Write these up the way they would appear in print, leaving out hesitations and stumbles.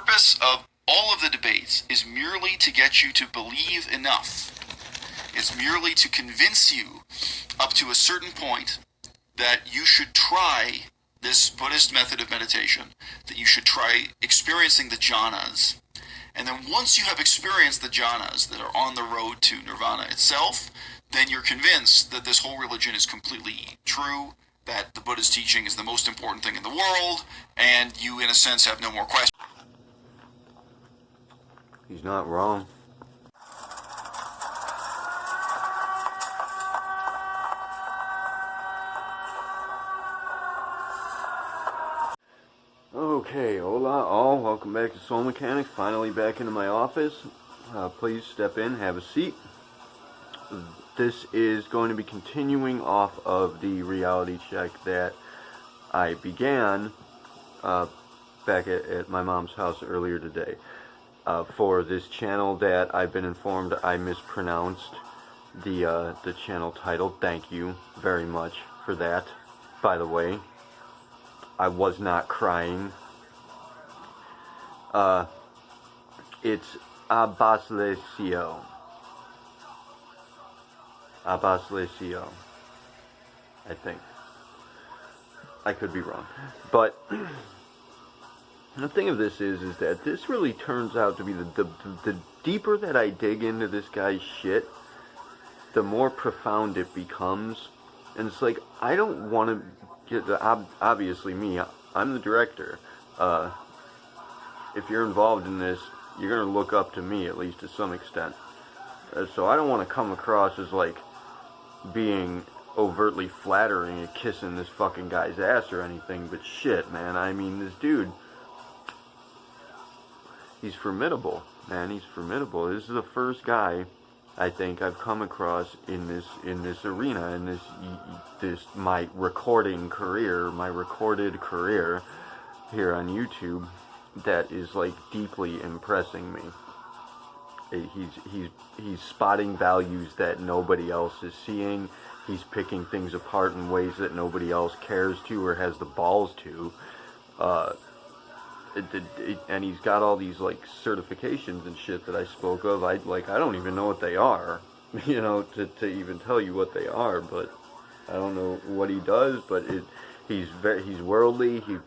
purpose of all of the debates is merely to get you to believe enough. It's merely to convince you up to a certain point that you should try this Buddhist method of meditation, that you should try experiencing the jhanas. And then once you have experienced the jhanas that are on the road to nirvana itself, then you're convinced that this whole religion is completely true, that the Buddha's teaching is the most important thing in the world, and you, in a sense, have no more questions. He's not wrong. Okay, hola all, welcome back to Soul Mechanics, finally back into my office. Please step in, have a seat. This is going to be continuing off of the reality check that I began back at my mom's house earlier today. For this channel that I've been informed I mispronounced the channel title. Thank you very much for that, by the way. I was not crying. It's à-bas-le-ciel. À-bas-le-ciel, I think. I could be wrong. But the thing of this is that this really turns out to be the deeper that I dig into this guy's shit, the more profound it becomes. And it's like, I don't want to get, obviously me, I'm the director. If you're involved in this, you're going to look up to me, at least to some extent. So I don't want to come across as like being overtly flattering and kissing this fucking guy's ass or anything, but shit, man, I mean, this dude, he's formidable, man, he's formidable. This is the first guy I think I've come across in this arena, in this my recorded career here on YouTube, that is like deeply impressing me. He's spotting values that nobody else is seeing. He's picking things apart in ways that nobody else cares to or has the balls to. And he's got all these like certifications and shit that I spoke of. I don't even know what they are, you know, to even tell you what they are. But I don't know what he does. But he's worldly. He's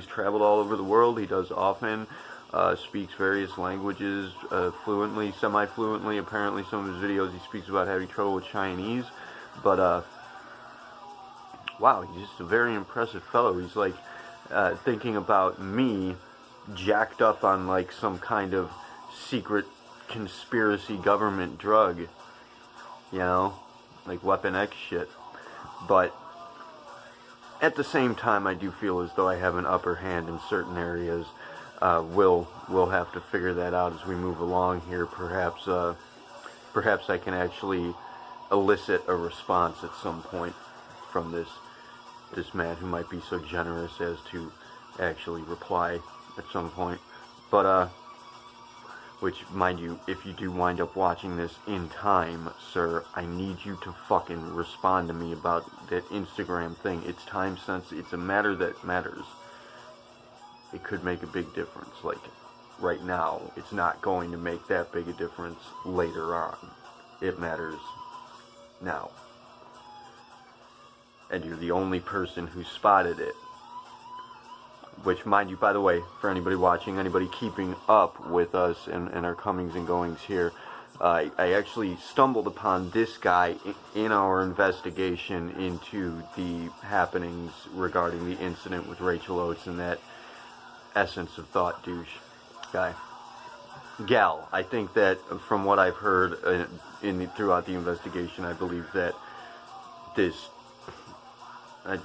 traveled all over the world. He does often. Speaks various languages fluently, semi-fluently. Apparently, some of his videos he speaks about having trouble with Chinese. But wow, he's just a very impressive fellow. He's like thinking about me, jacked up on like some kind of secret conspiracy government drug, you know, like Weapon X shit. But at the same time, I do feel as though I have an upper hand in certain areas. We'll have to figure that out as we move along here. Perhaps I can actually elicit a response at some point from this man who might be so generous as to actually reply at some point. But which, mind you, if you do wind up watching this in time, sir, I need you to fucking respond to me about that Instagram thing. It's time sensitive. It's a matter that matters. It could make a big difference. Like, right now, it's not going to make that big a difference later on. It matters now. And you're the only person who spotted it. Which, mind you, by the way, for anybody watching, anybody keeping up with us and our comings and goings here, I actually stumbled upon this guy in our investigation into the happenings regarding the incident with Rachel Oates and that essence of thought douche guy. Gal. I think that from what I've heard throughout the investigation, I believe that this, I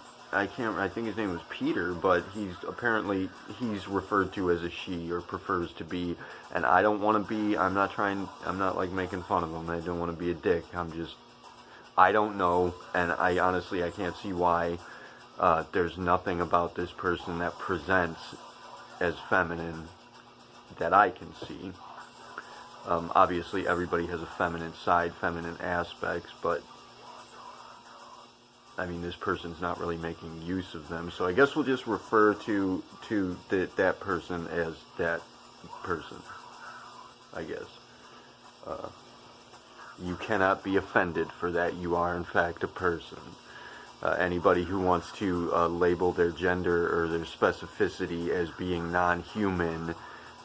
think his name was Peter, but he's referred to as a she, or prefers to be, and I don't want to be, I'm not like making fun of him, I don't want to be a dick, I don't know, and I honestly can't see why. There's nothing about this person that presents as feminine that I can see. Obviously everybody has a feminine side, feminine aspects, but I mean, this person's not really making use of them, so I guess we'll just refer to that person as that person, I guess. You cannot be offended for that. You are, in fact, a person. Anybody who wants to label their gender or their specificity as being non-human,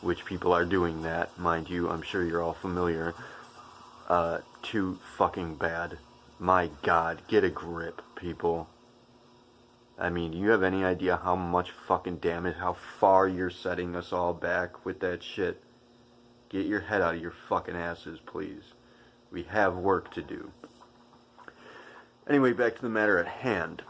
which people are doing that, mind you, I'm sure you're all familiar, too fucking bad. My God, get a grip, people. I mean, do you have any idea how much fucking damage, how far you're setting us all back with that shit? Get your head out of your fucking asses, please. We have work to do. Anyway, back to the matter at hand.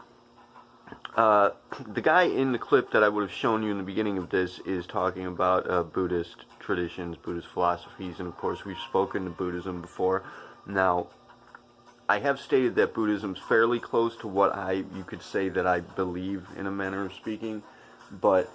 The guy in the clip that I would have shown you in the beginning of this is talking about Buddhist traditions, Buddhist philosophies, and of course we've spoken to Buddhism before. Now, I have stated that Buddhism is fairly close to what you could say that I believe, in a manner of speaking, but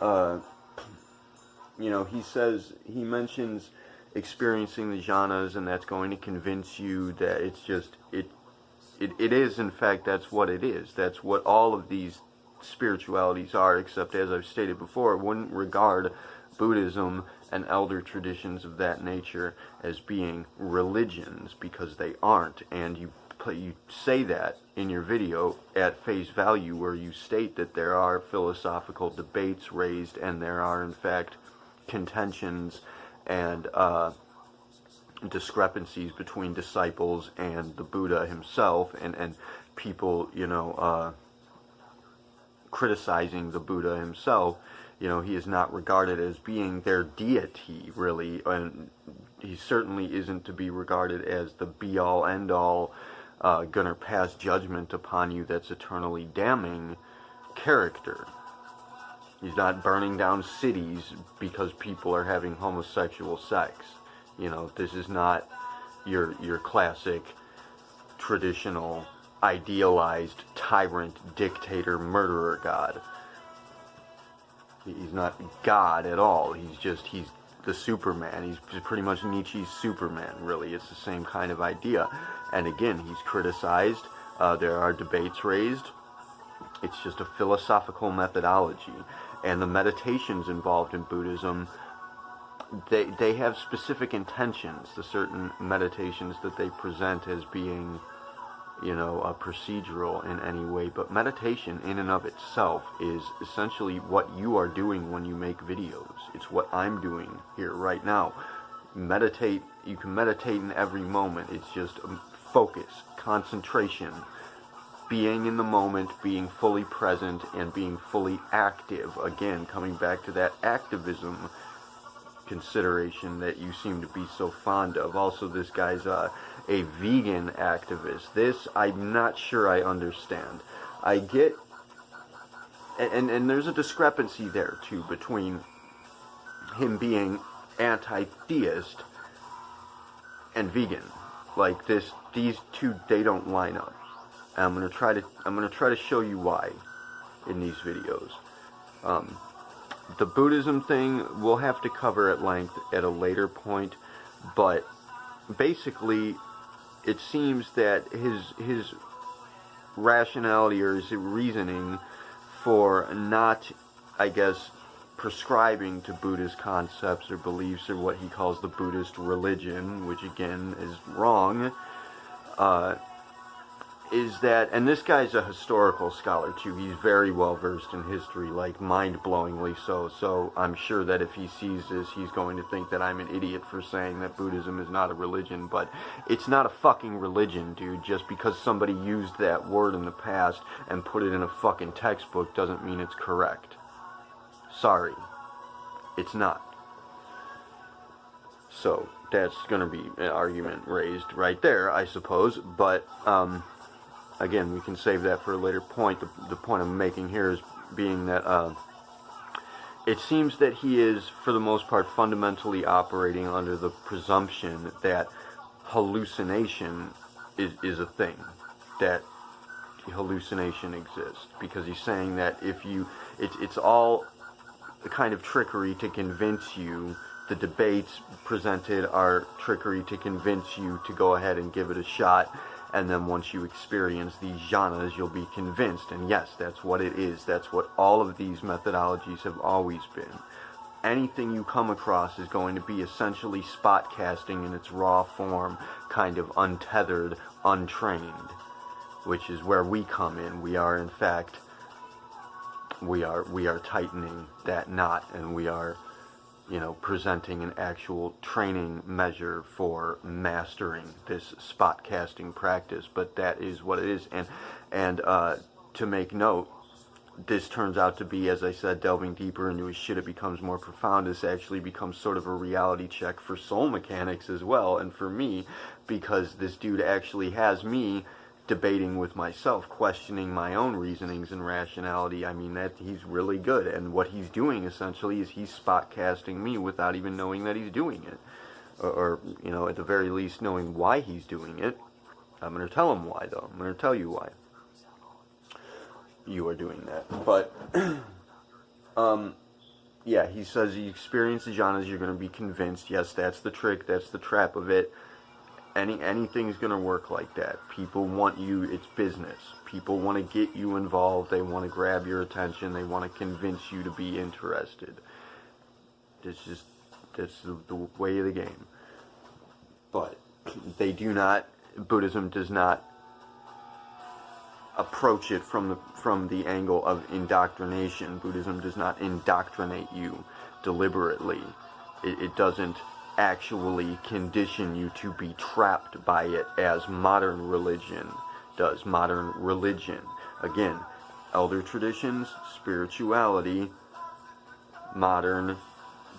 you know, he mentions experiencing the jhanas, and that's going to convince you that it's just it is, in fact, that's what it is. That's what all of these spiritualities are, except, as I've stated before, I wouldn't regard Buddhism and elder traditions of that nature as being religions, because they aren't. And you say that in your video at face value, where you state that there are philosophical debates raised, and there are, in fact, contentions and discrepancies between disciples and the Buddha himself, and people, you know, criticizing the Buddha himself. You know, he is not regarded as being their deity, really, and he certainly isn't to be regarded as the be-all, end-all, gonna pass judgment upon you that's eternally damning character. He's not burning down cities because people are having homosexual sex. You know, this is not your classic, traditional, idealized tyrant, dictator, murderer god. He's not God at all. He's the Superman. He's pretty much Nietzsche's Superman, really. It's the same kind of idea. And again, he's criticized. There are debates raised. It's just a philosophical methodology. And the meditations involved in Buddhism, they have specific intentions, the certain meditations that they present as being, you know, procedural in any way. But meditation in and of itself is essentially what you are doing when you make videos. It's what I'm doing here right now. Meditate, you can meditate in every moment. It's just focus, concentration, being in the moment, being fully present, and being fully active. Again, coming back to that activism consideration that you seem to be so fond of. Also, this guy's a vegan activist. This, I'm not sure I understand. I get, and there's a discrepancy there, too, between him being anti-theist and vegan. Like, these two, they don't line up. And I'm gonna try to show you why in these videos. The Buddhism thing we'll have to cover at length at a later point, but basically it seems that his rationality or his reasoning for not, I guess, prescribing to Buddhist concepts or beliefs, or what he calls the Buddhist religion, which again is wrong, is that, and this guy's a historical scholar too, he's very well versed in history, like mind-blowingly so I'm sure that if he sees this, he's going to think that I'm an idiot for saying that Buddhism is not a religion. But it's not a fucking religion, dude. Just because somebody used that word in the past and put it in a fucking textbook doesn't mean it's correct. Sorry, it's not. So that's gonna be an argument raised right there, I suppose, but again, we can save that for a later point. The point I'm making here is being that it seems that he is, for the most part, fundamentally operating under the presumption that hallucination is a thing, that hallucination exists, because he's saying that if you, it's all a kind of trickery to convince you. The debates presented are trickery to convince you to go ahead and give it a shot. And then once you experience these jhanas, you'll be convinced. And yes, that's what it is. That's what all of these methodologies have always been. anything you come across is going to be essentially spot casting in its raw form, kind of untethered, untrained, which is where we come in. We are, in fact, we are tightening that knot, and we are, presenting an actual training measure for mastering this spot casting practice. But that is what it is. And to make note, this turns out to be, as I said, delving deeper into his shit, it becomes more profound. This actually becomes sort of a reality check for soul mechanics as well, and for me, because this dude actually has me debating with myself, questioning my own reasonings and rationality. I mean, that he's really good, and what he's doing essentially is he's spot casting me without even knowing that he's doing it, or at the very least knowing why he's doing it. I'm going to tell him why, though. I'm going to tell you why you are doing that. But yeah, he says you experience the jhanas, you're going to be convinced. Yes, that's the trick, that's the trap of it. Anything's going to work like that. People want you, it's business. People want to get you involved, they want to grab your attention, they want to convince you to be interested. That's the way of the game. But Buddhism does not approach it from the angle of indoctrination. Buddhism does not indoctrinate you deliberately. It doesn't actually condition you to be trapped by it as modern religion does. Modern religion, again, elder traditions, spirituality, modern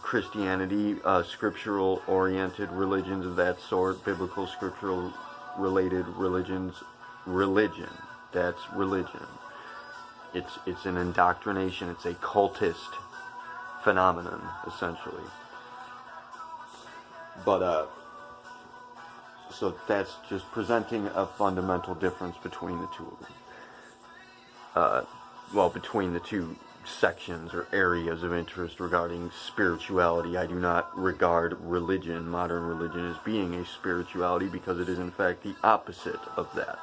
Christianity, scriptural oriented religions of that sort, biblical scriptural related religions, religion. That's religion. It's an indoctrination. It's a cultist phenomenon, essentially. But so that's just presenting a fundamental difference between the two of them. Between the two sections or areas of interest regarding spirituality. I do not regard religion, modern religion, as being a spirituality, because it is in fact the opposite of that.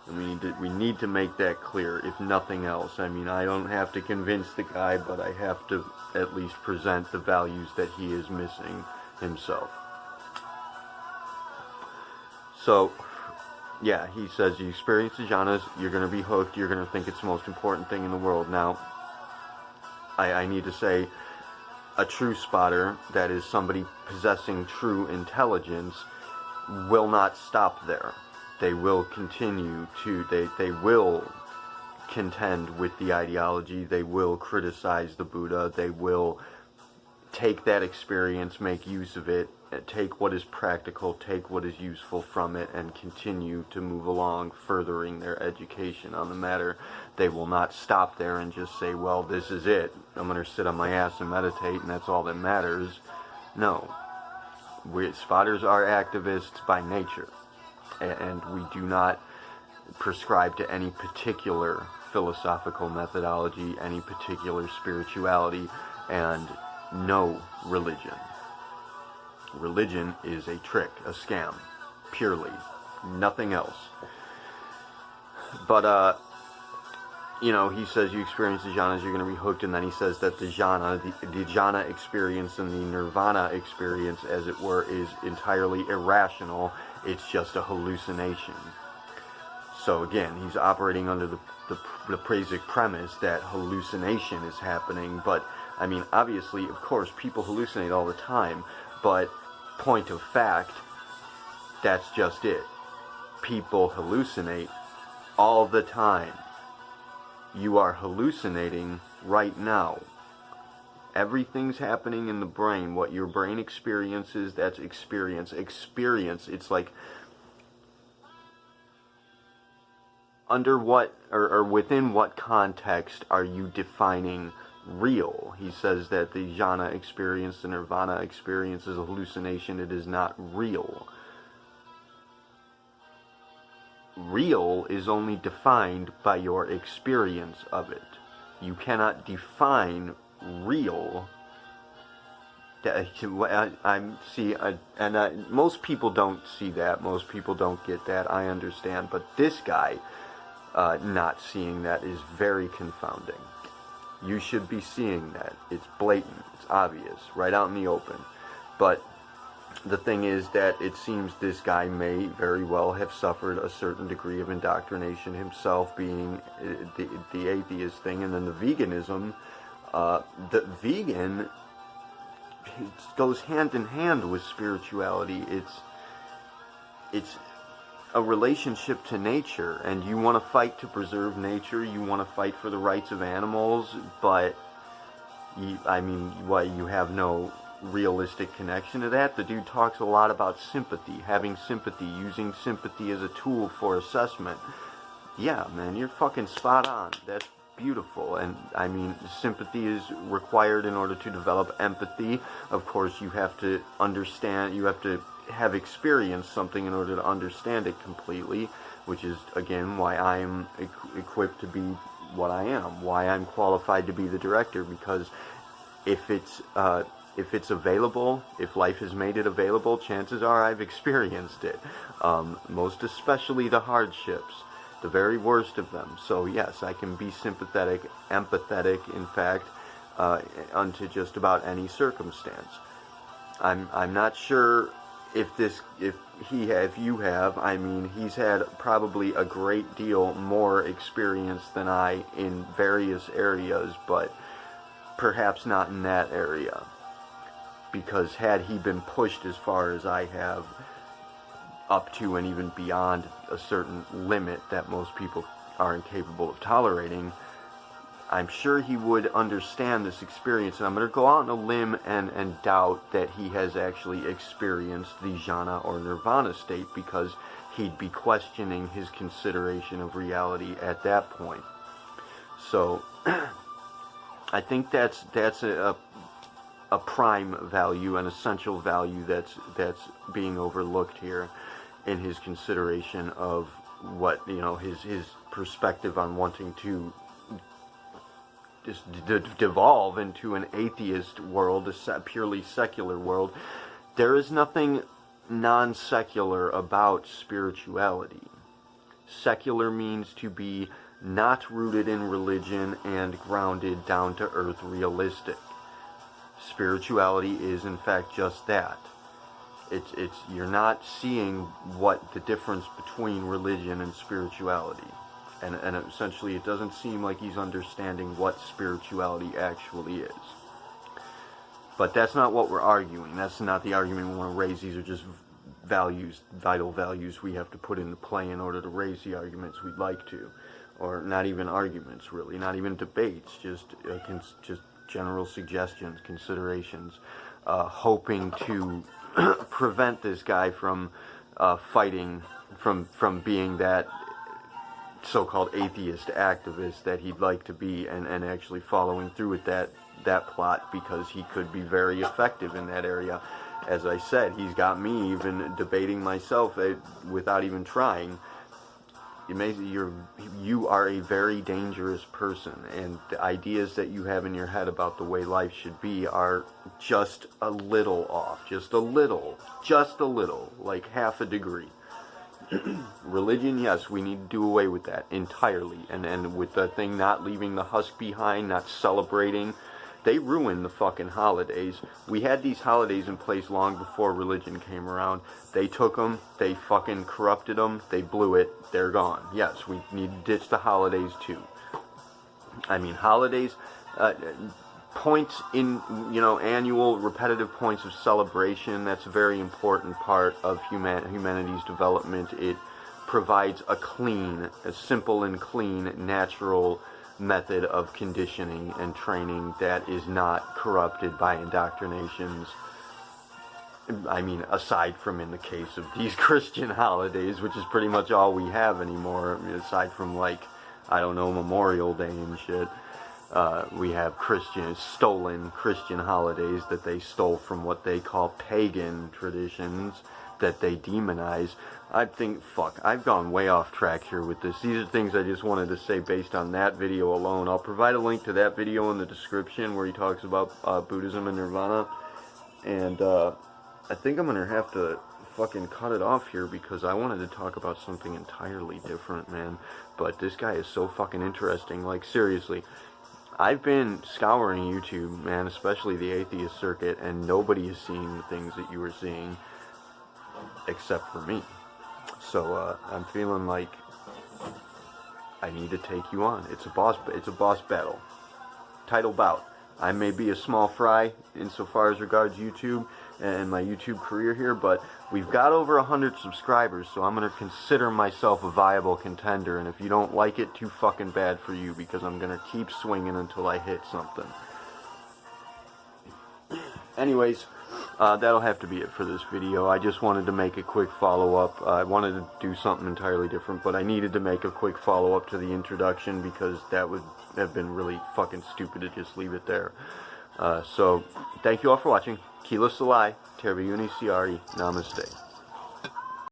And we need to make that clear, if nothing else. I mean, I don't have to convince the guy, but I have to at least present the values that he is missing himself. So, yeah, he says you experience the jhanas, you're going to be hooked, you're going to think it's the most important thing in the world. Now, I need to say, a true spotter, that is somebody possessing true intelligence, will not stop there. They will continue to, they will contend with the ideology, they will criticize the Buddha, they will take that experience, make use of it, take what is practical, take what is useful from it, and continue to move along, furthering their education on the matter. They will not stop there and just say, well, this is it, I'm going to sit on my ass and meditate, and that's all that matters. No. Spotters are activists by nature, and we do not prescribe to any particular philosophical methodology, any particular spirituality, and no religion. Religion is a trick, a scam, purely, nothing else. But, he says you experience the jhanas, you're going to be hooked, and then he says that the jhana experience and the nirvana experience, as it were, is entirely irrational. It's just a hallucination. So again, he's operating under the basic premise that hallucination is happening, but I mean, obviously, of course, people hallucinate all the time, but point of fact, that's just it. People hallucinate all the time. You are hallucinating right now. Everything's happening in the brain. What your brain experiences, that's experience. Experience, it's like, under what, or within what context are you defining real? He says that the jhana experience, the nirvana experience, is a hallucination. It is not real. Real is only defined by your experience of it. You cannot define real. Most people don't see that. Most people don't get that. I understand. But this guy not seeing that is very confounding. You should be seeing that. It's blatant. It's obvious. Right out in the open. But the thing is that it seems this guy may very well have suffered a certain degree of indoctrination himself, being the atheist thing. And then the veganism, the vegan, it goes hand in hand with spirituality. It's a relationship to nature, and you want to fight to preserve nature, you want to fight for the rights of animals, but you have no realistic connection to that. The dude talks a lot about sympathy, having sympathy, using sympathy as a tool for assessment. Yeah, man, you're fucking spot on. That's beautiful. And I mean, sympathy is required in order to develop empathy. Of course, you have to understand, you have to have experienced something in order to understand it completely, which is, again, why I am equipped to be what I am, why I'm qualified to be the director, because if it's available, if life has made it available, chances are I've experienced it, most especially the hardships, the very worst of them. So yes, I can be sympathetic, empathetic, in fact, unto just about any circumstance. I'm not sure if you have, I mean, he's had probably a great deal more experience than I in various areas, but perhaps not in that area. Because had he been pushed as far as I have, up to and even beyond a certain limit that most people are incapable of tolerating, I'm sure he would understand this experience. And I'm going to go out on a limb and doubt that he has actually experienced the jhana or nirvana state, because he'd be questioning his consideration of reality at that point. So I think that's a prime value, an essential value that's being overlooked here in his consideration of what, his perspective on wanting to just devolve into an atheist world, a purely secular world. There is nothing non-secular about spirituality. Secular means to be not rooted in religion and grounded down to earth, realistic. Spirituality is in fact just that. It's you're not seeing what the difference between religion and spirituality. And essentially it doesn't seem like he's understanding what spirituality actually is. But that's not what we're arguing. That's not the argument we want to raise. These are just values, vital values we have to put into play in order to raise the arguments we'd like to. Or not even arguments, really. Not even debates. Just general suggestions, considerations. Hoping to prevent this guy from fighting, from being that so-called atheist activist that he'd like to be, and actually following through with that plot, because he could be very effective in that area. As I said, he's got me even debating myself without even trying. You are a very dangerous person, and the ideas that you have in your head about the way life should be are just a little off, just a little, like half a degree. Religion, yes, we need to do away with that entirely, and with the thing not leaving the husk behind, not celebrating. They ruined the fucking holidays. We had these holidays in place long before religion came around. They took them, they fucking corrupted them, they blew it, they're gone. Yes, we need to ditch the holidays too. I mean, holidays, points in, annual repetitive points of celebration, that's a very important part of humanity's development. It provides a simple and clean, natural method of conditioning and training that is not corrupted by indoctrinations. I mean, aside from in the case of these Christian holidays, which is pretty much all we have anymore, aside from, Memorial Day and shit. We have stolen Christian holidays that they stole from what they call pagan traditions that they demonize. I've gone way off track here with this. These are things I just wanted to say based on that video alone. I'll provide a link to that video in the description where he talks about Buddhism and Nirvana. And I think I'm going to have to fucking cut it off here because I wanted to talk about something entirely different, man. But this guy is so fucking interesting. Like, seriously. I've been scouring YouTube, man, especially the atheist circuit, and nobody is seeing the things that you were seeing except for me. So I'm feeling like I need to take you on. It's a boss battle. Title bout. I may be a small fry insofar as regards YouTube and my YouTube career here, but we've got over 100 subscribers, so I'm going to consider myself a viable contender, and if you don't like it, too fucking bad for you, because I'm going to keep swinging until I hit something. Anyways, that'll have to be it for this video. I just wanted to make a quick follow-up. I wanted to do something entirely different, but I needed to make a quick follow-up to the introduction because that would have been really fucking stupid to just leave it there. So, thank you all for watching. Kila Salai, Terbiuni Siari, Namaste.